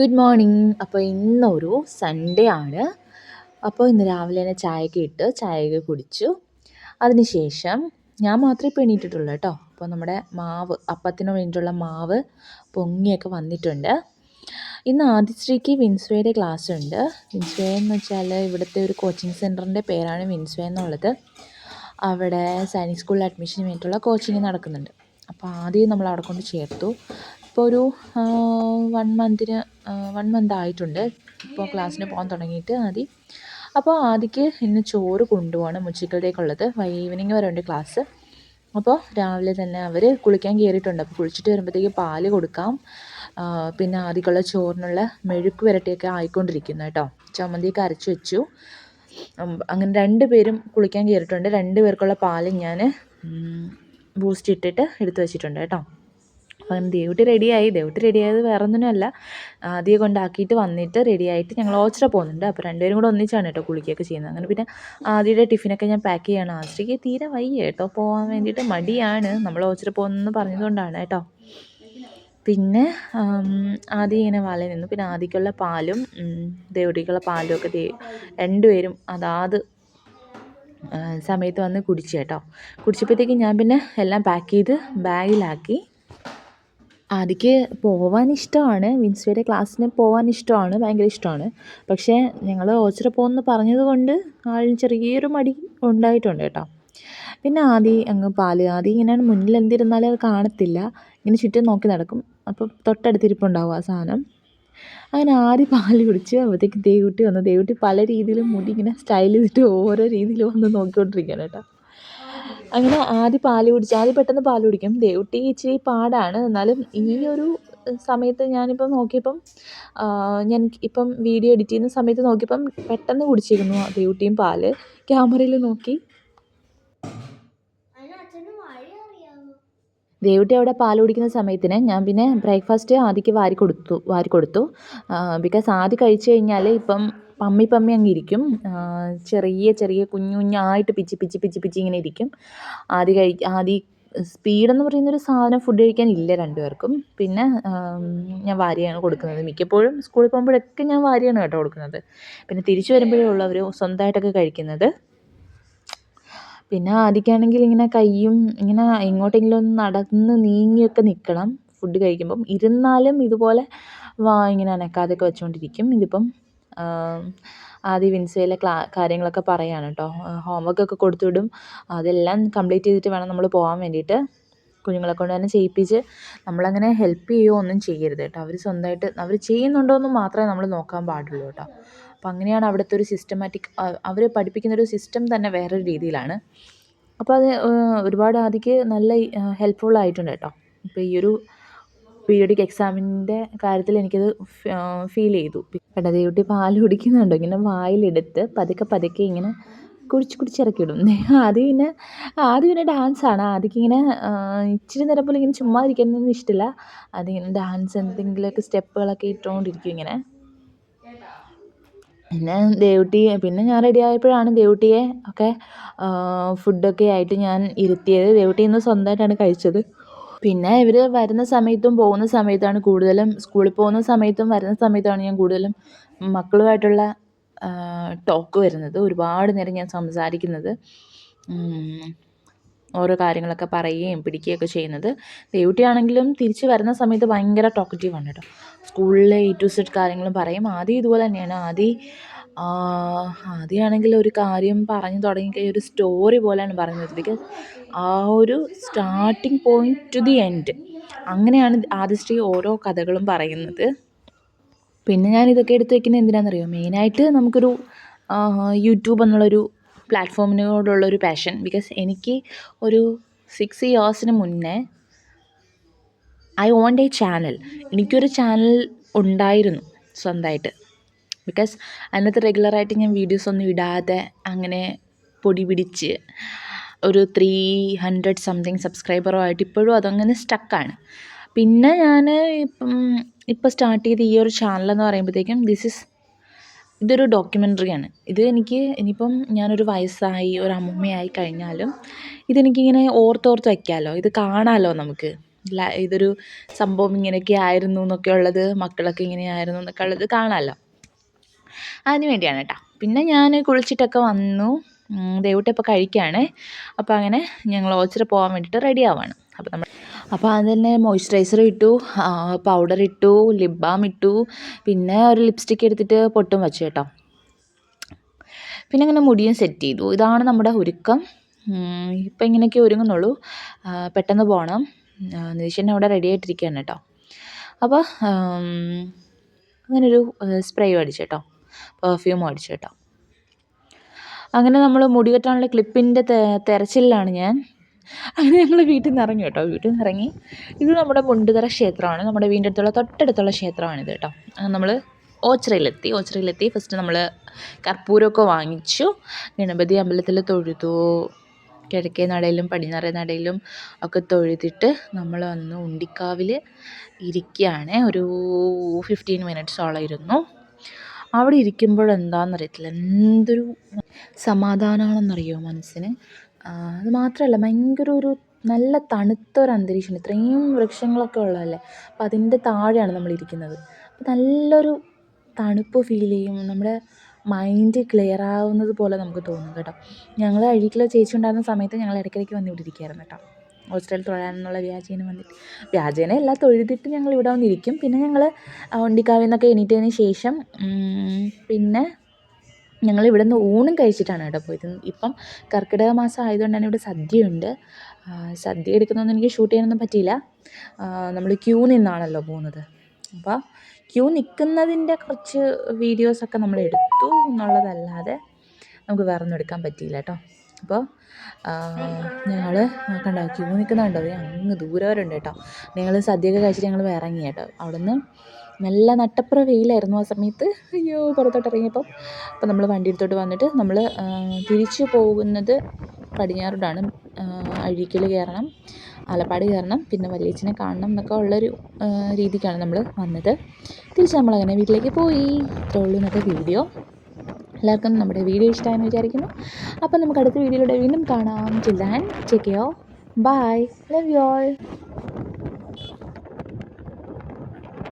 Good morning. അപ്പോൾ ഇന്നൊരു Sunday ആണ്. അപ്പോൾ ഇന്ന് രാവിലെ തന്നെ ചായയൊക്കെ കുടിച്ചു. അതിനുശേഷം ഞാൻ മാത്രമേ ഇപ്പോൾ എണീറ്റിട്ടുള്ളൂ കേട്ടോ. അപ്പോൾ നമ്മുടെ അപ്പത്തിന് വേണ്ടിയിട്ടുള്ള മാവ് പൊങ്ങിയൊക്കെ വന്നിട്ടുണ്ട്. ഇന്ന് ആദിശ്രീക്ക് വിൻസ്വേയുടെ ക്ലാസ് ഉണ്ട്. വിൻസ്വേ എന്ന് വെച്ചാൽ ഇവിടുത്തെ ഒരു കോച്ചിങ് സെൻറ്ററിൻ്റെ പേരാണ് വിൻസ്വേ എന്നുള്ളത്. അവിടെ സൈനിക് സ്കൂളിൽ അഡ്മിഷന് വേണ്ടിയിട്ടുള്ള കോച്ചിങ് നടക്കുന്നുണ്ട്. അപ്പോൾ ആദ്യം നമ്മൾ അവിടെ കൊണ്ട് ചേർത്തു. ഇപ്പോൾ ഒരു 1 മന്ത് ആയിട്ടുണ്ട് ഇപ്പോൾ ക്ലാസ്സിന് പോകാൻ തുടങ്ങിയിട്ട് ആദി. അപ്പോൾ ആദിക്ക് ഇന്ന് ചോറ് കൊണ്ടുപോകണം ഉച്ചക്കത്തേക്കുള്ളത്. ഈവനിങ് വരെ ഉണ്ട് ക്ലാസ്. അപ്പോൾ രാവിലെ തന്നെ അവർ കുളിക്കാൻ കയറിയിട്ടുണ്ട്. അപ്പോൾ കുളിച്ചിട്ട് വരുമ്പോഴത്തേക്ക് പാല് കൊടുക്കാം. പിന്നെ ആദിക്കുള്ള ചോറിനുള്ള മെഴുക്ക് വരട്ടിയൊക്കെ ആയിക്കൊണ്ടിരിക്കുന്നു കേട്ടോ. ചമ്മന്തിയൊക്കെ അരച്ച് വെച്ചു. അങ്ങനെ 2 പേരും കുളിക്കാൻ കയറിയിട്ടുണ്ട്. 2 പേർക്കുള്ള പാല് ഞാൻ ബൂസ്റ്റ് ഇട്ടിട്ട് എടുത്ത് വെച്ചിട്ടുണ്ട് കേട്ടോ. അപ്പം ദേവുട്ടി റെഡിയായത് വേറെ ഒന്നിനുമല്ല, ആദ്യം കൊണ്ടാക്കിയിട്ട് വന്നിട്ട് റെഡിയായിട്ട് ഞങ്ങൾ ഓച്ചിറ പോകുന്നുണ്ട്. അപ്പോൾ 2 പേരും കൂടെ ഒന്നിച്ചാണ് കേട്ടോ കുളിക്കുകയൊക്കെ ചെയ്യുന്നത്. അങ്ങനെ പിന്നെ ആദ്യയുടെ ടിഫിനൊക്കെ ഞാൻ പാക്ക് ചെയ്യണം. ആശ്രയ്ക്ക് തീരെ വയ്യ കേട്ടോ, പോകാൻ വേണ്ടിയിട്ട് മടിയാണ്. നമ്മൾ ഓച്ചിറ പോകുന്നതെന്ന് പറഞ്ഞതുകൊണ്ടാണ് കേട്ടോ. പിന്നെ ആദ്യം ഇങ്ങനെ വല നിന്നു. പിന്നെ ആദ്യക്കുള്ള പാലും ദേവുട്ടിക്കുള്ള പാലും ഒക്കെ 2 പേരും അതാത് സമയത്ത് വന്ന് കുടിച്ചു കേട്ടോ. കുടിച്ചപ്പോഴത്തേക്ക് ഞാൻ പിന്നെ എല്ലാം പാക്ക് ചെയ്ത് ബാഗിലാക്കി. ആദിക്ക് പോവാൻ ഇഷ്ടമാണ്, വിൻസ്വേയുടെ ക്ലാസ്സിന് പോകാൻ ഇഷ്ടമാണ്, ഭയങ്കര ഇഷ്ടമാണ്. പക്ഷേ ഞങ്ങൾ ഓച്ചിറ പോകുമെന്ന് പറഞ്ഞത് കൊണ്ട് ആളിന് ചെറിയൊരു മടി ഉണ്ടായിട്ടുണ്ട് കേട്ടോ. പിന്നെ ആദി ഇങ്ങനെയാണ്, മുന്നിൽ എന്തിരുന്നാലും അത് കാണത്തില്ല, ഇങ്ങനെ ചുറ്റും നോക്കി നടക്കും. അപ്പോൾ തൊട്ടടുത്തിരിപ്പുണ്ടാവും ആ സാധനം. അങ്ങനെ ആദി പാല് കുടിച്ച് അപ്പോഴത്തേക്ക് ദേവുട്ടി പല രീതിയിലും മുടി ഇങ്ങനെ സ്റ്റൈൽ ചെയ്തിട്ട് ഓരോ രീതിയിൽ വന്ന് നോക്കിക്കൊണ്ടിരിക്കുകയാണ് കേട്ടോ. അങ്ങനെ ആദ്യം പെട്ടെന്ന് പാല് കുടിക്കും. ദേവുട്ടി ഇച്ചിരി പാടാണ്. എന്നാലും ഈ ഒരു സമയത്ത് ഞാനിപ്പം നോക്കിയപ്പം ഞാൻ ഇപ്പം വീഡിയോ എഡിറ്റ് ചെയ്യുന്ന സമയത്ത് നോക്കിയപ്പം പെട്ടെന്ന് കുടിച്ചിരുന്നു ദേവുട്ടിയും പാല്. ക്യാമറയിൽ നോക്കി ദേവുട്ടി അവിടെ പാൽ കുടിക്കുന്ന സമയത്തിന് ഞാൻ പിന്നെ ബ്രേക്ക്ഫാസ്റ്റ് ആദിക്ക് വാരി കൊടുത്തു. ബിക്കോസ് ആദ്യം കഴിച്ചു കഴിഞ്ഞാൽ ഇപ്പം പമ്മി അങ്ങ് ഇരിക്കും. ചെറിയ കുഞ്ഞായിട്ട് പിച്ചി ഇങ്ങനെ ഇരിക്കും. ആദ്യം സ്പീഡെന്ന് പറയുന്നൊരു സാധനം ഫുഡ് കഴിക്കാൻ ഇല്ല 2 പേർക്കും. പിന്നെ ഞാൻ വാരിയാണ് കൊടുക്കുന്നത്. മിക്കപ്പോഴും സ്കൂളിൽ പോകുമ്പോഴൊക്കെ ഞാൻ വാരിയാണ് കേട്ടോ കൊടുക്കുന്നത്. പിന്നെ തിരിച്ചു വരുമ്പോഴേ ഉള്ളൂ അവർ സ്വന്തമായിട്ടൊക്കെ കഴിക്കുന്നത്. പിന്നെ ആദിക്കാണെങ്കിൽ ഇങ്ങനെ കയ്യും ഇങ്ങനെ എങ്ങോട്ടെങ്കിലും ഒന്ന് നടന്ന് നീങ്ങിയൊക്കെ നിൽക്കണം ഫുഡ് കഴിക്കുമ്പം. ഇരുന്നാലും ഇതുപോലെ ഇങ്ങനെ അനക്കാതെയൊക്കെ വെച്ചുകൊണ്ടിരിക്കും. ഇതിപ്പം ആദ്യം വിൻസയിലെ കാര്യങ്ങളൊക്കെ പറയുകയാണ് കേട്ടോ. ഹോംവർക്കൊക്കെ കൊടുത്തു വിടും. അതെല്ലാം കംപ്ലീറ്റ് ചെയ്തിട്ട് വേണം നമ്മൾ പോകാൻ വേണ്ടിയിട്ട്. കുഞ്ഞുങ്ങളെ കൊണ്ട് തന്നെ ചെയ്യിപ്പിച്ച് നമ്മളങ്ങനെ ഹെൽപ്പ് ചെയ്യുകയോ ഒന്നും ചെയ്യരുത് കേട്ടോ. അവർ സ്വന്തമായിട്ട് അവർ ചെയ്യുന്നുണ്ടോ എന്ന് മാത്രമേ നമ്മൾ നോക്കാൻ പാടുള്ളൂ കേട്ടോ. അപ്പം അങ്ങനെയാണ് അവിടുത്തെ ഒരു സിസ്റ്റമാറ്റിക്, അവർ പഠിപ്പിക്കുന്നൊരു സിസ്റ്റം തന്നെ വേറൊരു രീതിയിലാണ്. അപ്പോൾ അത് ഒരുപാട് ആദിക്ക് നല്ല ഹെൽപ്ഫുള്ളായിട്ടുണ്ട് കേട്ടോ. ഇപ്പോൾ ഈ ഒരു പീരിയഡിക് എക്സാമിൻ്റെ കാര്യത്തിൽ എനിക്കത് ഫീൽ ചെയ്തു. ദേവുട്ടി പാല് കുടിക്കുന്നുണ്ടോ, ഇങ്ങനെ വായിലെടുത്ത് പതുക്കെ ഇങ്ങനെ കുടിച്ചിറക്കി വിടും. ആദ്യം പിന്നെ ഡാൻസാണ്. ആദിക്കിങ്ങനെ ഇച്ചിരി നേരം പോലും ഇങ്ങനെ ചുമ്മാ ഇരിക്കാനൊന്നും ഇഷ്ടമില്ല. അതിങ്ങനെ ഡാൻസ് എന്തെങ്കിലുമൊക്കെ സ്റ്റെപ്പുകളൊക്കെ ഇട്ടുകൊണ്ടിരിക്കും ഇങ്ങനെ. പിന്നെ ഞാൻ റെഡി ആയപ്പോഴാണ് ദേവുട്ടിയെ ഒക്കെ ഫുഡൊക്കെ ആയിട്ട് ഞാൻ ഇരുത്തിയത്. ദേവുട്ടി ഇന്ന് സ്വന്തമായിട്ടാണ് കഴിച്ചത്. പിന്നെ ഇവർ വരുന്ന സമയത്തും പോകുന്ന സമയത്താണ് കൂടുതലും, സ്കൂളിൽ പോകുന്ന സമയത്തും വരുന്ന സമയത്താണ് ഞാൻ കൂടുതലും മക്കളുമായിട്ടുള്ള ടോക്ക് വരുന്നത്. ഒരുപാട് നേരം ഞാൻ സംസാരിക്കുന്നത്, ഓരോ കാര്യങ്ങളൊക്കെ പറയുകയും പിടിക്കുകയൊക്കെ ചെയ്യുന്നത്. ദേവുട്ടിയാണെങ്കിലും തിരിച്ച് വരുന്ന സമയത്ത് ഭയങ്കര ടോക്കറ്റീവാണ് കേട്ടോ. സ്കൂളിലെ A to Z കാര്യങ്ങളും പറയും. ആദ്യം ഇതുപോലെ തന്നെയാണ്. ആദ്യമാണെങ്കിൽ ഒരു കാര്യം പറഞ്ഞു തുടങ്ങിക്കഴിഞ്ഞാൽ ഒരു സ്റ്റോറി പോലെയാണ് പറയുന്നത്. ബിക്കോസ് ആ ഒരു starting point two the end, അങ്ങനെയാണ് ആദിശ്രീ ഓരോ കഥകളും പറയുന്നത്. പിന്നെ ഞാൻ ഇതൊക്കെ എടുത്ത് വയ്ക്കുന്നത് എന്തിനാണെന്നറിയോ? മെയിനായിട്ട് നമുക്കൊരു യൂട്യൂബ് എന്നുള്ളൊരു പ്ലാറ്റ്ഫോമിനോടുള്ളൊരു പാഷൻ. ബിക്കോസ് എനിക്ക് ഒരു 6 ഇയേഴ്സിന് മുന്നേ ഐ വോണ്ട് എ ചാനൽ. എനിക്കൊരു ചാനൽ ഉണ്ടായിരുന്നു സ്വന്തമായിട്ട്. ബിക്കോസ് അതിനകത്ത് റെഗുലറായിട്ട് ഞാൻ വീഡിയോസൊന്നും ഇടാതെ അങ്ങനെ പൊടി പിടിച്ച് ഒരു 300 സംതിങ് സബ്സ്ക്രൈബറുമായിട്ട് ഇപ്പോഴും അതങ്ങനെ സ്റ്റക്കാണ്. പിന്നെ ഞാൻ ഇപ്പം സ്റ്റാർട്ട് ചെയ്ത ഈ ഒരു ചാനലെന്ന് പറയുമ്പോഴത്തേക്കും ഇതൊരു ഡോക്യുമെൻ്ററിയാണ്. ഇത് എനിക്ക് ഇനിയിപ്പം ഞാനൊരു വയസ്സായി ഒരു അമ്മൂമ്മയായി കഴിഞ്ഞാലും ഇതെനിക്കിങ്ങനെ ഓർത്ത് വയ്ക്കാമല്ലോ, ഇത് കാണാമല്ലോ നമുക്ക്. ഇതൊരു സംഭവം ഇങ്ങനെയൊക്കെ ആയിരുന്നു എന്നൊക്കെ ഉള്ളത്, മക്കളൊക്കെ ഇങ്ങനെയായിരുന്നു എന്നൊക്കെ ഉള്ളത് കാണാമല്ലോ. അതിന് വേണ്ടിയാണ് കേട്ടോ. പിന്നെ ഞാൻ കുളിച്ചിട്ടൊക്കെ വന്നു. ദേവൂട്ടി ഇപ്പോൾ കഴിക്കുകയാണ്. അപ്പോൾ അങ്ങനെ ഞങ്ങൾ ഓച്ചിറ പോകാൻ വേണ്ടിയിട്ട് റെഡി ആവുകയാണ്. അപ്പോൾ അത് തന്നെ മോയ്സ്ചറൈസർ ഇട്ടു, പൗഡർ ഇട്ടു, ലിപ് ബാം ഇട്ടു, പിന്നെ ഒരു ലിപ്സ്റ്റിക്ക് എടുത്തിട്ട് പൊട്ടും വച്ചു കേട്ടോ. പിന്നെ അങ്ങനെ മുടിയും സെറ്റ് ചെയ്തു. ഇതാണ് നമ്മുടെ ഒരുക്കം. ഇപ്പം ഇങ്ങനെയൊക്കെ ഒരുങ്ങുന്നുള്ളൂ. പെട്ടെന്ന് പോകണം. നിതീഷ് അവിടെ റെഡി ആയിട്ടിരിക്കുകയാണ് കേട്ടോ. അപ്പോൾ അങ്ങനൊരു സ്പ്രേയും അടിച്ചു കേട്ടോ, പെർഫ്യൂമും അടിച്ചു കേട്ടോ. അങ്ങനെ നമ്മൾ മുടി കെട്ടാനുള്ള ക്ലിപ്പിൻ്റെ തെരച്ചിലാണ് ഞാൻ. അങ്ങനെ ഞങ്ങൾ വീട്ടിൽ നിന്ന് ഇറങ്ങി കേട്ടോ. വീട്ടിൽ നിന്ന് ഇറങ്ങി, ഇത് നമ്മുടെ മുണ്ടുതറ ക്ഷേത്രമാണ്, നമ്മുടെ വീടിൻ്റെ തൊട്ടടുത്തുള്ള ക്ഷേത്രമാണിത് കേട്ടോ. നമ്മൾ ഓച്ചിറയിലെത്തി. ഫസ്റ്റ് നമ്മൾ കർപ്പൂരമൊക്കെ വാങ്ങിച്ചു, ഗണപതി അമ്പലത്തിൽ തൊഴുതു, കിഴക്കേ നടയിലും പടിഞ്ഞാറേ നടയിലും ഒക്കെ തൊഴുതിട്ട് നമ്മൾ വന്ന് ഉണ്ടിക്കാവിൽ ഇരിക്കുകയാണ്. ഒരു 15 മിനിറ്റ്സോളം ഇരുന്നു. അവിടെ ഇരിക്കുമ്പോഴെന്താണെന്നറിയത്തില്ല, എന്തൊരു സമാധാനമാണെന്നറിയോ മനസ്സിന്. അത് മാത്രമല്ല, ഭയങ്കര ഒരു നല്ല തണുത്ത ഒരു അന്തരീക്ഷം. ഇത്രയും വൃക്ഷങ്ങളൊക്കെ ഉള്ളതല്ലേ, അപ്പം അതിൻ്റെ താഴെയാണ് നമ്മളിരിക്കുന്നത്. അപ്പം നല്ലൊരു തണുപ്പ് ഫീൽ ചെയ്യും, നമ്മുടെ മൈൻഡ് ക്ലിയർ ആവുന്നത് പോലെ നമുക്ക് തോന്നും കേട്ടോ. ഞങ്ങൾ അഴീക്കിൽ ചേച്ചി ഉണ്ടായിരുന്ന സമയത്ത് ഞങ്ങൾ ഇടയ്ക്കിടയ്ക്ക് വന്ന് ഇവിടെ ഇരിക്കുകയായിരുന്നു കേട്ടോ. ഹോസ്റ്റലിൽ തൊഴാനെന്നുള്ള വ്യാജേന എല്ലാം തൊഴുതിട്ട് ഞങ്ങൾ ഇവിടെ വന്നിരിക്കും. പിന്നെ ഞങ്ങൾ ഉണ്ടിക്കാവിൽ നിന്നൊക്കെ എണീറ്റതിന് ശേഷം പിന്നെ ഞങ്ങൾ ഇവിടെ നിന്ന് ഊണും കഴിച്ചിട്ടാണ് കേട്ടോ പോയത്. ഇപ്പം കർക്കിടക മാസം ആയതുകൊണ്ട് തന്നെ ഇവിടെ സദ്യയുണ്ട്. സദ്യ എടുക്കുന്നതൊന്നും എനിക്ക് ഷൂട്ട് ചെയ്യാനൊന്നും പറ്റിയില്ല. നമ്മൾ ക്യൂ നിന്നാണല്ലോ പോകുന്നത്. അപ്പോൾ ക്യൂ നിൽക്കുന്നതിൻ്റെ കുറച്ച് വീഡിയോസൊക്കെ നമ്മൾ എടുത്തു എന്നുള്ളതല്ലാതെ നമുക്ക് വേറെ ഒന്നും എടുക്കാൻ പറ്റിയില്ല കേട്ടോ. അപ്പോൾ ഞങ്ങൾ കണ്ടോ, ക്യൂ നിൽക്കുന്നുണ്ടോ, അങ്ങ് ദൂരെ വരെ ഉണ്ട് കേട്ടോ. ഞങ്ങൾ സദ്യയൊക്കെ കഴിച്ചിട്ട് ഞങ്ങൾ ഇറങ്ങി കേട്ടോ. അവിടെ നിന്ന് നല്ല നട്ടപ്ര വെയിലായിരുന്നു ആ സമയത്ത്. അയ്യോ, പുറത്തോട്ട് ഇറങ്ങിയപ്പോൾ. അപ്പോൾ നമ്മൾ വണ്ടി എടുത്തോട്ട് വന്നിട്ട് നമ്മൾ തിരിച്ചു പോകുന്നത് പടിഞ്ഞാറോട്ടാണ്. അഴീക്കൽ കയറണം, ആലപ്പാട് കയറണം, പിന്നെ വല്യച്ഛനെ കാണണം എന്നൊക്കെ ഉള്ളൊരു രീതിക്കാണ് നമ്മൾ വന്നത്. തിരിച്ച് നമ്മളങ്ങനെ വീട്ടിലേക്ക് പോയി. ഇത്രയേ ഉള്ളൂ ഇന്നത്തെ വീഡിയോ. എല്ലാവർക്കും നമ്മുടെ വീഡിയോ ഇഷ്ടമായെന്ന് വിചാരിക്കുന്നു. അപ്പം നമുക്ക് അടുത്ത വീഡിയോയിലൂടെ വീണ്ടും കാണാം. Till then take care, bye, love you all.